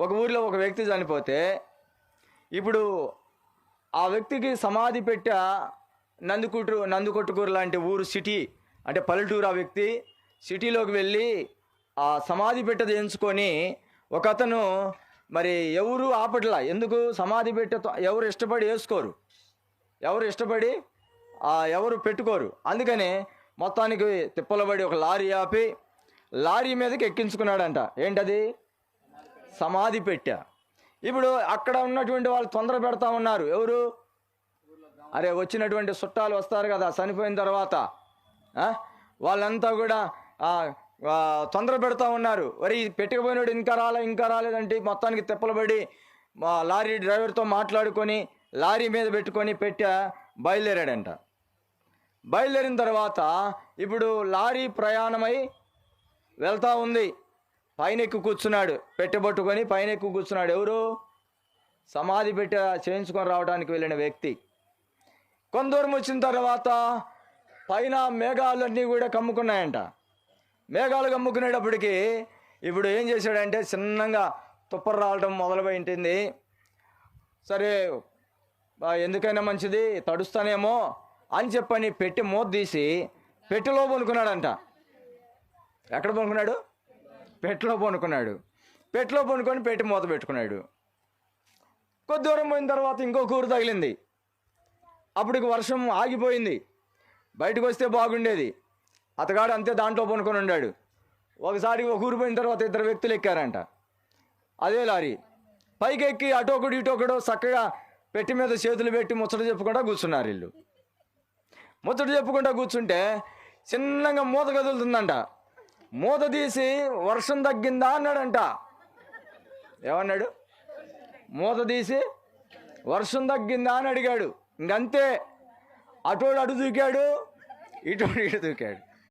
ఒక ఊరిలో ఒక వ్యక్తి చనిపోతే ఇప్పుడు ఆ వ్యక్తికి సమాధి పెట్ట నందికొట్కూరు లాంటి ఊరు సిటీ అంటే పల్లెటూరు. ఆ వ్యక్తి సిటీలోకి వెళ్ళి ఆ సమాధి పెట్ట ఎంచుకొని ఒక అతను మరి ఎవరు ఆపట్లా. ఎందుకు? సమాధి పెట్ట ఎవరు ఇష్టపడి వేసుకోరు, ఎవరు ఇష్టపడి ఎవరు పెట్టుకోరు. అందుకని మొత్తానికి తిప్పలబడి ఒక లారీ ఆపి లారీ మీదకి ఎక్కించుకున్నాడంట. ఏంటది? సమాధి పెట్ట. ఇప్పుడు అక్కడ ఉన్నటువంటి వాళ్ళు తొందర పెడతా ఉన్నారు. ఎవరు? అరే వచ్చినటువంటి చుట్టాలు వస్తారు కదా చనిపోయిన తర్వాత, వాళ్ళంతా కూడా తొందర పెడతా ఉన్నారు. మరి పెట్టుకుపోయినాడు ఇంకా రాలేదంటే మొత్తానికి తిప్పలబడి లారీ డ్రైవర్తో మాట్లాడుకొని లారీ మీద పెట్టుకొని బయలుదేరాడంట. బయలుదేరిన తర్వాత ఇప్పుడు లారీ ప్రయాణమై వెళ్తూ ఉంది. పైన ఎక్కువ కూర్చున్నాడు, పెట్టబట్టుకొని పైన ఎక్కువ కూర్చున్నాడు. ఎవరు? సమాధి చేయించుకొని రావడానికి వెళ్ళిన వ్యక్తి. కొంత దూరం వచ్చిన తర్వాత పైన మేఘాలన్నీ కూడా కమ్ముకున్నాయంట. మేఘాలు కమ్ముకునేటప్పటికి ఇప్పుడు ఏం చేశాడంటే చిన్నగా తుప్పరు రావడం మొదలుపోయింటుంది. సరే ఎందుకైనా మంచిది తడుస్తానేమో అని చెప్పని పెట్టి మూత తీసి పెట్టెలో పనుకున్నాడంట. ఎక్కడ పనుకున్నాడు? పెట్టెలో పనుకున్నాడు. పెట్టెలో పనుకొని పెట్టి మూత పెట్టుకున్నాడు. కొద్ది దూరం పోయిన తర్వాత ఇంకో కూరు తగిలింది. అప్పటికి వర్షం ఆగిపోయింది. బయటకు వస్తే బాగుండేది. అతగాడు అంతే దాంట్లో పనుకొని ఉన్నాడు. ఒకసారి ఒక ఊరు పోయిన తర్వాత ఇద్దరు వ్యక్తులు ఎక్కారంట అదే లారీ. పైకి ఎక్కి అటోకడు ఇటోకడు చక్కగా పెట్టి మీద చేతులు పెట్టి ముచ్చట చెప్పుకుంటా కూర్చున్నారు. వీళ్ళు ముచ్చట చెప్పుకుంటా కూర్చుంటే చిన్నగా మూత కదులుతుందంట. మూత తీసి వర్షం తగ్గిందా అన్నాడంట. ఏమన్నాడు? మూత తీసి వర్షం తగ్గిందా అని అడిగాడు. ఇంకంతే, అటోడు అటు దూకాడు, ఇటోడు ఇటు దూకాడు.